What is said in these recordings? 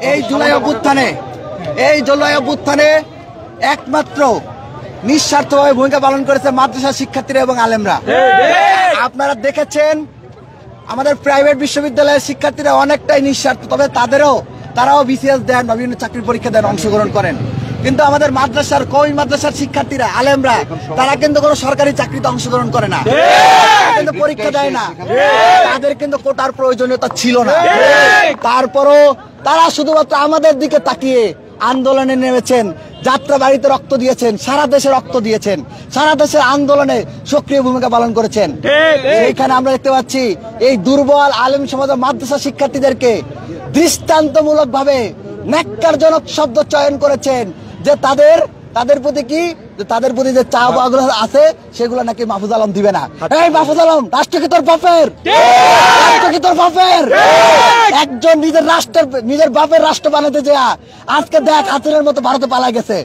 এই জুলাই অভ্যুত্থানে একমাত্র নিঃস্বার্থভাবে ভূমিকা পালন করেছে মাদ্রাসা শিক্ষার্থীরা এবং আলেমরা। আপনারা দেখেছেন আমাদের প্রাইভেট বিশ্ববিদ্যালয়ের শিক্ষার্থীরা অনেকটাই নিঃস্বার্থ, তবে তারাও বিসিএস দেন বা বিভিন্ন চাকরির পরীক্ষা দেন, অংশগ্রহণ করেন। কিন্তু আমাদের মাদ্রাসার কওমি মাদ্রাসার শিক্ষার্থীরা আলেমরা তারা কিন্তু কোনো সরকারি চাকরিতে অংশগ্রহণ করে না, কিন্তু পরীক্ষা দেয় না, তাদের কিন্তু কোটার প্রয়োজনীয়তা ছিল না। তারপরও তারা শুধুমাত্র আমাদের দিকে তাকিয়ে আন্দোলনে নেমেছেন, যাত্রা বাড়িতে রক্ত দিয়েছেন, সারা দেশে রক্ত দিয়েছেন, সারা দেশের আন্দোলনে সক্রিয় ভূমিকা পালন করেছেন। এইখানে আমরা দেখতে পাচ্ছি এই দুর্বল আলেম সমাজ মাদ্রাসা শিক্ষার্থীদেরকে দৃষ্টান্তমূলক ভাবে ন্যাক্কারজনক শব্দ চয়ন করেছেন যে তাদের প্রতি যে চাওয়াগুলো আছে সেগুলো নাকি মাহফুজ আলম দিবে না। এই মাহফুজ আলম, রাষ্ট্র কি তোর বাপের? একজন নিজের বাপের রাষ্ট্র বানাতে যা আজকে দেখ হাসিনের মতো ভারতে পালা গেছে।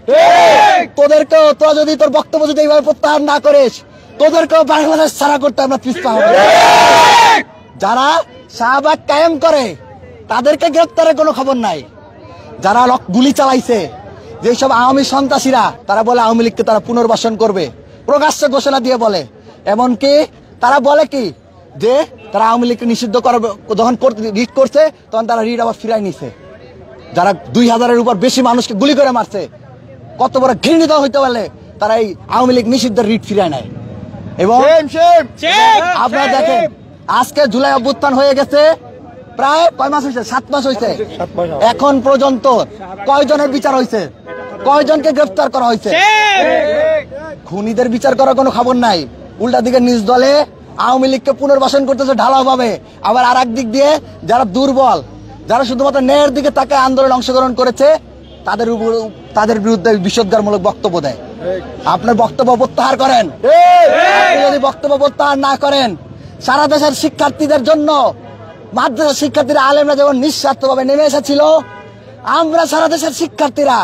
তোরা যদি তোর বক্তব্য যদি এইভাবে প্রত্যাহার না করিস, তোদেরকেও বাংলাদেশ ছাড়া করতে আমরা পিছপা হবে। যারা শাহবাগ কায়েম করে তাদেরকে গ্রেপ্তারের কোনো খবর নাই। যারা গুলি চালাইছে, যেসব আওয়ামী সন্ত্রাসীরা, তারা বলে আওয়ামী লীগকে তারা পুনর্বাসন করবে, প্রকাশ্যে ঘোষণা দিয়ে বলে। এমনকি তারা বলে কি যে তারা আওয়ামী লীগকে নিষিদ্ধ করবে, যখন রিট করছে তখন তারা রিট আবার ফিরাই নিছে। যারা 2000-এর উপর বেশি মানুষকে গুলি করে মারছে, কত বড় ঘৃণিত হইতে পারলে তারা এই আওয়ামী লীগ নিষিদ্ধ রিট ফিরায় নেয়। এবং আপনারা দেখেন আজকে জুলাই অভ্যুত্থান হয়ে গেছে প্রায় কয় মাস হয়েছে? 7 মাস হয়েছে। এখন পর্যন্ত কয়জনের বিচার হয়েছে? কয়জনকে গ্রেফতার করা হয়েছে? খুনিদের বিচার করার কোনো খবর নাই। উল্টা দিকে নিজ দলে আওয়ামী লীগকে পুনর্বাসন করতেছে ঢালাও ভাবে। আবার আর এক দিক দিয়ে যারা দুর্বল, যারা শুধুমাত্র ন্যায়ের দিকে তাকে আন্দোলনে অংশগ্রহণ করেছে, তাদের বিরুদ্ধে বিষোদ্গারমূলক বক্তব্য দেয়। আপনার বক্তব্য প্রত্যাহার করেন। যদি বক্তব্য প্রত্যাহার না করেন, সারা দেশের শিক্ষার্থীদের জন্য মাদ্রাসা শিক্ষার্থীরা আলেমরা যেমন নিঃস্বার্থভাবে নেমে এসেছিল, আমরা সারা দেশের শিক্ষার্থীরা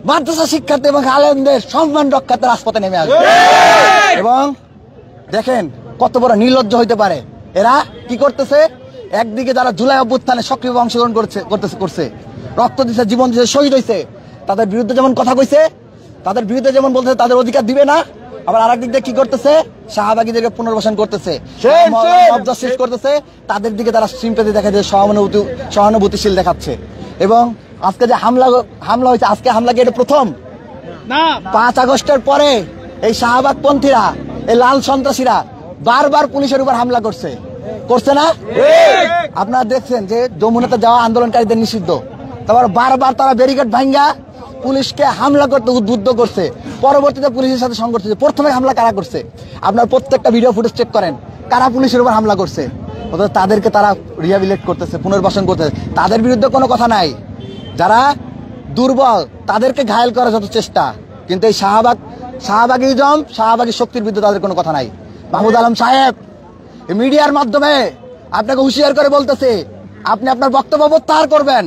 মাদ্রাসা শিক্ষার্থী এবং আলেমদের সম্মান রক্ষাতে রাজপথে নেমে আসবে। এবং দেখেন কত বড় নির্লজ্জ হইতে পারে এরা। কি করতেছে? একদিকে যারা জুলাই অভ্যুত্থানে সক্রিয় অংশগ্রহণ করছে, রক্ত দিচ্ছে, জীবন দিচ্ছে, শহীদ হয়েছে, তাদের বিরুদ্ধে যেমন কথা কইছে, তাদের বিরুদ্ধে যেমন বলতেছে তাদের অধিকার দিবে না, আবার আর একদিক দিয়ে কি করতেছে? শাহবাগীদেরকে পুনর্বাসন করতেছে, শেষ করতেছে। তাদের দিকে তারা সিম্পাথি দেখাচ্ছে, সহানুভূতিশীল দেখাচ্ছে। এবং আজকে যে হামলা হয়েছে, আজকে হামলা কি এটা প্রথম না? 5 আগস্টের পরে এই শাহবাগপন্থীরা, এই লাল সন্ত্রাসীরা বারবার পুলিশের উপর হামলা করছে না? আপনারা দেখছেন যে যমুনাতে যাওয়া আন্দোলনকারীদের নিষিদ্ধ, তারপর বারবার তারা ব্যারিকেড ভাঙ্গা পুলিশকে হামলা করতে উদ্বুদ্ধ করছে। পরবর্তীতে পুলিশের সাথে সংঘর্ষ হয়েছে। প্রথমে হামলা কারা করছে? আপনার প্রত্যেকটা ভিডিও ফুটেজ চেক করেন, কারা পুলিশের উপর হামলা করছে। তাদেরকে তারা রিহ্যাবিলিটেট করতেছে, পুনর্বাসন করতেছে। তাদের বিরুদ্ধে কোনো কথা নাই। যারা দুর্বল তাদেরকে ঘায়েল করার যত চেষ্টা, কিন্তু এই শাহবাগী শক্তির বিরুদ্ধে তাদের কোনো কথা নাই। মাহমুদ আলম সাহেব মিডিয়ার মাধ্যমে আপনাকে হুঁশিয়ার করে বলতেছে, আপনি আপনার বক্তব্য প্রত্যাহার করবেন।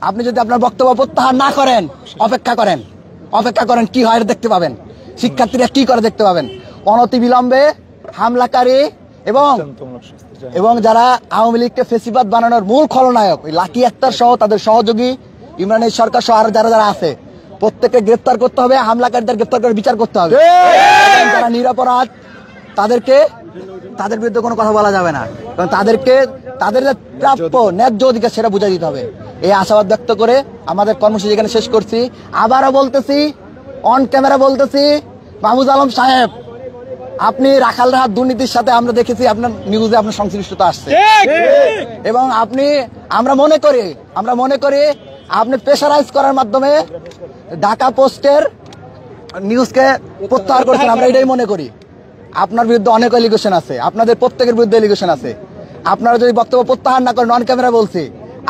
আপনি যদি আপনার বক্তব্য প্রত্যাহার না করেন, অপেক্ষা করেন কি হয় দেখতে পাবেন। শিক্ষার্থীরা কি করে দেখতে পাবেন। অনতিবিলম্বে হামলাকারী এবং যারা আওয়ামী লীগকে ফেসিবাদ বানানোর মূল খলনায়ক ওই লাকি আক্তার সহ তাদের সহযোগী ইমরান সরকার সহ আর যারা আছে প্রত্যেককে গ্রেফতার করতে হবে। হামলাকারীদের গ্রেফতার করে বিচার করতে হবে। যারা নিরপরাধ তাদের বিরুদ্ধে কোনো কথা বলা যাবে না, কারণ তাদের যে প্রাপ্য ন্যায্য অধিকার সেটা বুঝাই দিতে হবে। এই আশাবাদ ব্যক্ত করে আমাদের কর্মসূচি এখানে শেষ করছি। আবারও বলতেছি, অন ক্যামেরা বলতেছি, মাহমুদ আলম সাহেব, আপনি রাখালরাহাত দুর্নীতির সাথে আমরা দেখেছি আপনার নিউজে আপনার সংশ্লিষ্টতা আসছে, এবং আমরা মনে করি আপনি প্রেশারাইজ করার মাধ্যমে ঢাকা পোস্টের নিউজকে প্রত্যাহার করেছেন। আমরা এটাই মনে করি। আপনার বিরুদ্ধে অনেক এলিগেশন আছে, আপনাদের প্রত্যেকের বিরুদ্ধে এলিগেশন আছে। আপনারা যদি বক্তব্য প্রত্যাহার না করেন, অন ক্যামেরা বলছি,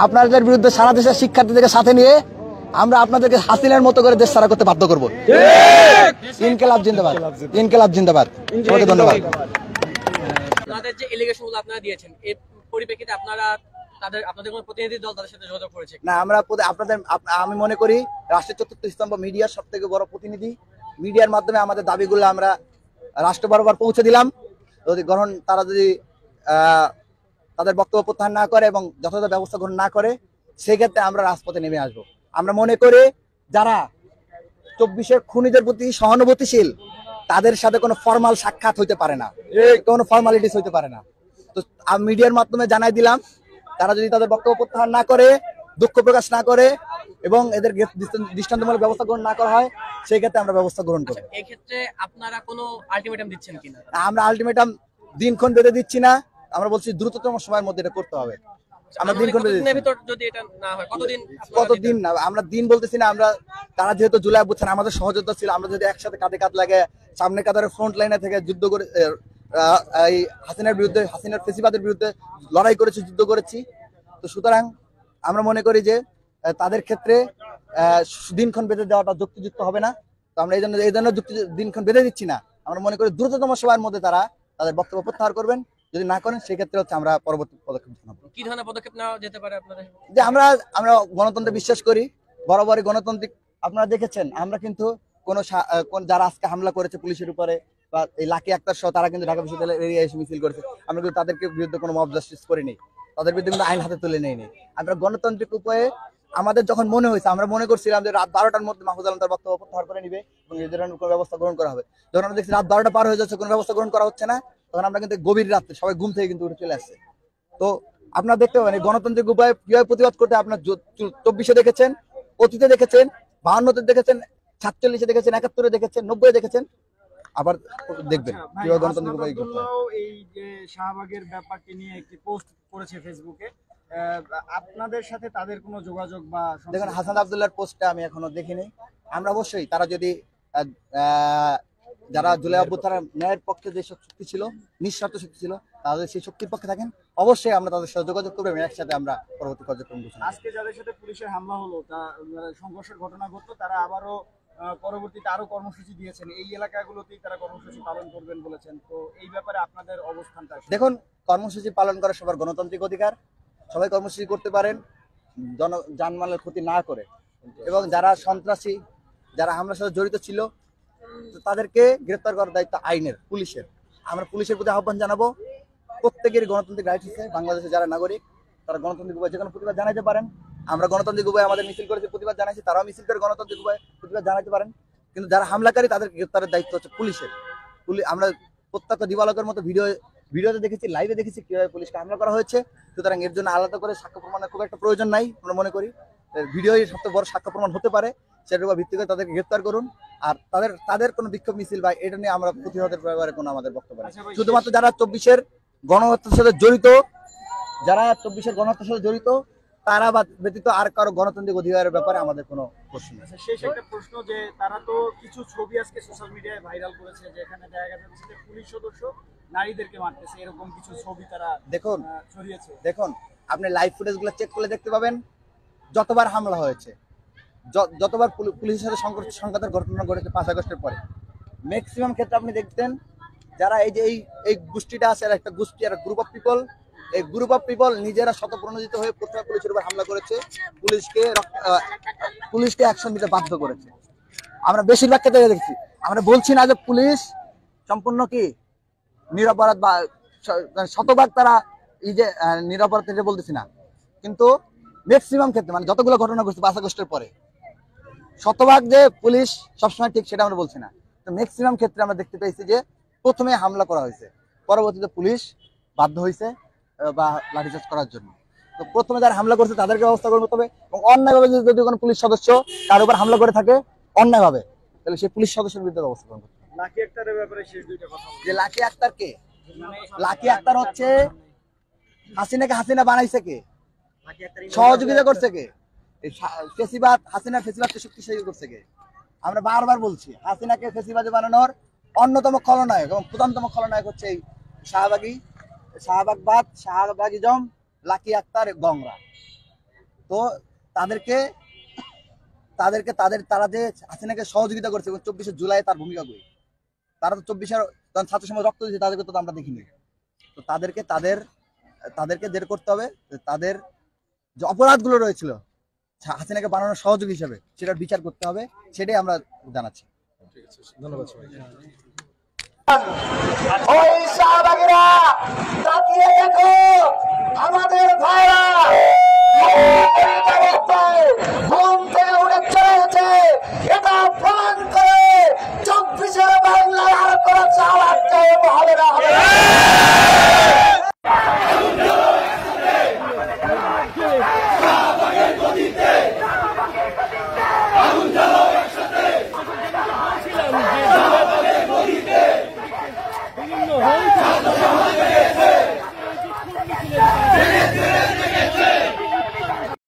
আপনাদের বিরুদ্ধে সারা দেশের শিক্ষার্থীদেরকে সাথে নিয়ে আমরা আপনাদেরকে হাসিনার মতো করে দেশ ছাড়া করতে বাধ্য করবো। ইনকিলাব জিন্দাবাদ, ইনকিলাব জিন্দাবাদ। সবাইকে ধন্যবাদ। আপনাদের যে এলিগেশনগুলো আপনারা দিয়েছেন, এর পরিপ্রেক্ষিতে আপনাদের কোনো প্রতিনিধি দল তাদের সাথে যোগাযোগ করেছে না? আমি মনে করি রাষ্ট্রের চতুর্থ স্তম্ভ মিডিয়ার সব থেকে বড় প্রতিনিধি। মিডিয়ার মাধ্যমে আমাদের দাবিগুলো আমরা রাষ্ট্র বরাবর পৌঁছে দিলাম। তারা যদি তাদের বক্তব্য প্রত্যাহার না করে এবং যথাযথ ব্যবস্থা গ্রহণ না করে, সেক্ষেত্রে আমরা রাজপথে নেমে আসবো। আমরা মনে করি যারা 24-এর খুনিদের প্রতি সহানুভূতিশীল তাদের সাথে কোনো ফর্মাল সাক্ষাৎ হইতে পারে না, কোনো ফর্মালিটিস হইতে পারে না। তো আমি মিডিয়ার মাধ্যমে জানাই দিলাম, তারা যদি তাদের বক্তব্য প্রত্যাহার না করে, দুঃখ প্রকাশ না করে এবং এদের দৃষ্টান্তমূলক ব্যবস্থা গ্রহণ না করা হয়, সেই ক্ষেত্রে আমরা ব্যবস্থা গ্রহণ করব। এই ক্ষেত্রে আপনারা কোনো আলটিমেটাম দিচ্ছেন কিনা? আমরা আলটিমেটাম দিনক্ষণ বেঁধে দিচ্ছি না, আমরা বলছি দ্রুততম সময়ের মধ্যে এটা করতে হবে। আমরা দিনক্ষণ বেঁধে দিচ্ছি। যদি এটা না হয় কতদিন না, আমরা দিন বলতেছি না। আমরা তারা যেহেতু জুলাই অভ্যুত্থান আমাদের সহযোগিতা ছিল, আমরা যদি একসাথে কাঁধে কাঁধ লাগে সামনে কাতারের ফ্রন্ট লাইনে থেকে যুদ্ধ করে এই হাসিনার বিরুদ্ধে, হাসিনার ফেসিবাদের বিরুদ্ধে লড়াই করেছি, যুদ্ধ করেছি। তো সুতরাং আমরা মনে করি যে তাদের ক্ষেত্রে দিনক্ষণ বেঁধে দেওয়াটা যুক্তিযুক্ত হবে না। তো আমরা এই জন্য দিনক্ষণ বেঁধে দিচ্ছি না। আমরা মনে করি দ্রুততম সময়ের মধ্যে তারা তাদের বক্তব্য প্রত্যাহার করবেন। যদি না করেন সেক্ষেত্রে হচ্ছে আমরা পরবর্তী পদক্ষেপ নেব। কি ধরনের পদক্ষেপ নেওয়া যেতে পারে আপনাদের? যে আমরা গণতন্ত্রে বিশ্বাস করি, বরাবরই গণতান্ত্রিক। আপনারা দেখেছেন আমরা কিন্তু যারা আজকে হামলা করেছে পুলিশের উপরে বা এই লাকি আক্তার সহ, তারা কিন্তু ঢাকা বিশ্ববিদ্যালয়ের এরিয়ায় এসে মিছিল করেছে। আমরা কিন্তু তাদেরকে বিরুদ্ধে কোনো মব জাস্টিস করিনি, তাদের বিরুদ্ধে কিন্তু আইন হাতে তুলে নেইনি। আমরা গণতান্ত্রিক উপায়ে আমাদের যখন মনে হয়েছে, আমরা মনে করছিলাম যে রাত 12টার মধ্যে মাহফুজ আলম তার বক্তব্য প্রত্যাহার করে নিবে এবং এই ধরনের কোনো ব্যবস্থা গ্রহণ করা হবে। যখন আমরা দেখছি রাত 12টা পার হয়ে যাচ্ছে, কোনো ব্যবস্থা গ্রহণ করা হচ্ছে না, তখন আমরা কিন্তু গভীর রাত্রে সবাই ঘুম থেকে কিন্তু উঠে চলে আসছে। তো আপনারা দেখতে পাবেন এই গণতান্ত্রিক উপায়ে কিভাবে প্রতিবাদ করতে আপনার 24-এ দেখেছেন, অতীতে দেখেছেন, 52-তে দেখেছেন, 47-এ দেখেছেন, 71-এ দেখেছেন, 90-এ দেখেছেন, আবার দেখবেন কিভাবে গণতান্ত্রিক উপায় করতে হয়। এই যে শাহবাগের ব্যাপারটি নিয়ে একটি পোস্ট করেছে ফেসবুকে, আপনাদের সাথে তাদের কোনো যোগাযোগ বা? দেখুন, হাসান আব্দুল্লাহর পোস্টটা আমি এখনো দেখিনি। আমরা অবশ্যই তারা যদি যারা জুলাই অভ্যুত্থানের ন্যায়ের পক্ষে যে শক্তি ছিল, নিঃস্বার্থ শক্তি ছিল, তাদের সেই শক্তির পক্ষে থাকেন, অবশ্যই আমরা তাদের সাথে যোগাযোগ করবো এবং একসাথে আমরা পরবর্তী কার্যক্রম ঘোষণা করব। আজকে যাদের সাথে পুলিশের হামলা হলো, সংঘর্ষের ঘটনা ঘটলো, তারা আবারও পরবর্তীতে আরো কর্মসূচি দিয়েছেন, এই এলাকাগুলোতেই তারা কর্মসূচি পালন করবেন বলেছেন। তো এই ব্যাপারে আপনাদের অবস্থানটা? দেখুন, কর্মসূচি পালন করা সবার গণতান্ত্রিক অধিকার, সবাই কর্মসূচি করতে পারেন জানমালের ক্ষতি না করে। এবং যারা সন্ত্রাসী, যারা হামলার সাথে জড়িত ছিল, তাদেরকে গ্রেফতার করার দায়িত্ব আইনের, পুলিশের। আমরা পুলিশের প্রতি আহ্বান জানাবো, প্রত্যেকেরই গণতান্ত্রিক রাইট আছে। বাংলাদেশের যারা নাগরিক তারা গণতান্ত্রিক উপায়ে যে কোনো প্রতিবাদ জানাতে পারেন। আমরা গণতান্ত্রিক উপায়ে আমাদের মিছিল করেছি, প্রতিবাদ জানাইছি, তারাও মিছিল করে গণতান্ত্রিক উপায়ে প্রতিবাদ জানাতে পারেন। কিন্তু যারা হামলাকারী তাদেরকে গ্রেফতারের দায়িত্ব হচ্ছে পুলিশের। আমরা প্রত্যক্ষ দিবালকের মতো ভিডিওতে দেখেছি, লাইভে দেখেছি কিভাবে পুলিশকে হামলা করা হয়েছে। সুতরাং এর জন্য আলাদা করে সাক্ষ্য প্রমাণের খুব একটা প্রয়োজন নাই। আমরা মনে করি ভিডিওই সবচেয়ে বড় সাক্ষ্য প্রমাণ হতে পারে, সেটার উপর ভিত্তি করে তাদেরকে গ্রেফতার করুন। আর তাদের কোনো বিক্ষোভ মিছিল বা এটা নিয়ে আমরা প্রতিহতের ব্যাপারে কোনো আমাদের বক্তব্য নেই। শুধুমাত্র যারা 24-এর গণহত্যার সাথে জড়িত, তারা ব্যতীত আর কারো গণতান্ত্রিক অধিকারের ব্যাপারে আমাদের কোনো প্রশ্ন নেই। শেষ একটা প্রশ্ন, যে তারা তো কিছু ছবি আজকে সোশ্যাল মিডিয়ায় ভাইরাল করেছে, যেখানে দেখা যাচ্ছে যে পুলিশ সদস্য নারীদেরকে মারতেছে, এরকম কিছু ছবি তারা ছড়িয়েছে। দেখুন, আপনি লাইভ ফুটেজগুলো চেক করলে দেখতে পাবেন যতবার হামলা হয়েছে, যতবার পুলিশের সাথে সংঘাতের ঘটনা ঘটেছে 5 আগস্টের পরে, ম্যাক্সিমাম ক্ষেত্রে আপনি দেখতেন যারা এই গোষ্ঠীটা আছে, একটা গোষ্ঠী, একটা গ্রুপ অফ পিপল, এই গ্রুপ অফ পিপল নিজেরা শতপ্রণোদিত হয়ে প্রথমে পুলিশের উপর হামলা করেছে, পুলিশকে অ্যাকশন নিতে বাধ্য করেছে। আমরা বেশিরভাগ ক্ষেত্রে দেখছি। আমরা বলছি না যে পুলিশ সম্পূর্ণ কি নিরপরাধ বা শতভাগ তারা এই যে নিরপরাধ এটা বলতেছি না, কিন্তু ম্যাক্সিমাম ক্ষেত্রে মানে যতগুলো ঘটনা ঘটছে 5 আগস্টের পরে, শতভাগ যে পুলিশ সবসময় ঠিক সেটা আমরা বলছি না। তো ম্যাক্সিমাম ক্ষেত্রে আমরা দেখতে পেয়েছি যে প্রথমে হামলা করা হয়েছে, পরবর্তীতে পুলিশ বাধ্য হয়েছে বা লাঠিচার্জ করার জন্য। তো প্রথমে যারা হামলা করছে তাদেরকে ব্যবস্থা করতে হবে, এবং অন্যায়ভাবে যদি কোনো পুলিশ সদস্য তার উপর হামলা করে থাকে অন্যায়ভাবে, তাহলে সেই পুলিশ সদস্যের বিরুদ্ধে ব্যবস্থা করতে হবে। লাকি আক্তারের ব্যাপারে শেষ দুইটা কথা। যে লাকি আক্তার কে? লাকি আক্তার হচ্ছে হাসিনাকে হাসিনা বানাইছে কে? সহযোগিতা করছে কে? হাসিনার ফেসিবাদকে শক্তিশালী করছে কে? আমরা বারবার বলছি, হাসিনাকে ফেসিবাদী বানানোর অন্যতম খলনায়ক এবং প্রধানতম খলনায়ক হচ্ছে এই শাহবাগিজম, লাকি আক্তার, গংরা। তো তারা যে হাসিনাকে সহযোগিতা করছে এবং 24শে জুলাই তার ভূমিকা করি, তারা তো 24-এর ছাত্র সমাজ রক্ত দিয়েছে, তাদেরকে তো আমরা দেখিনি। তো তাদেরকে যেটা করতে হবে, তাদের যে অপরাধগুলো রয়েছিল হাসিনাকে বানানোর সহযোগী হিসেবে সেটার বিচার করতে হবে, সেটাই আমরা জানাচ্ছি। ধন্যবাদ সবাই। ওই শাহবাগীরা তাকিয়ে দেখো, আমাদের ভাইরা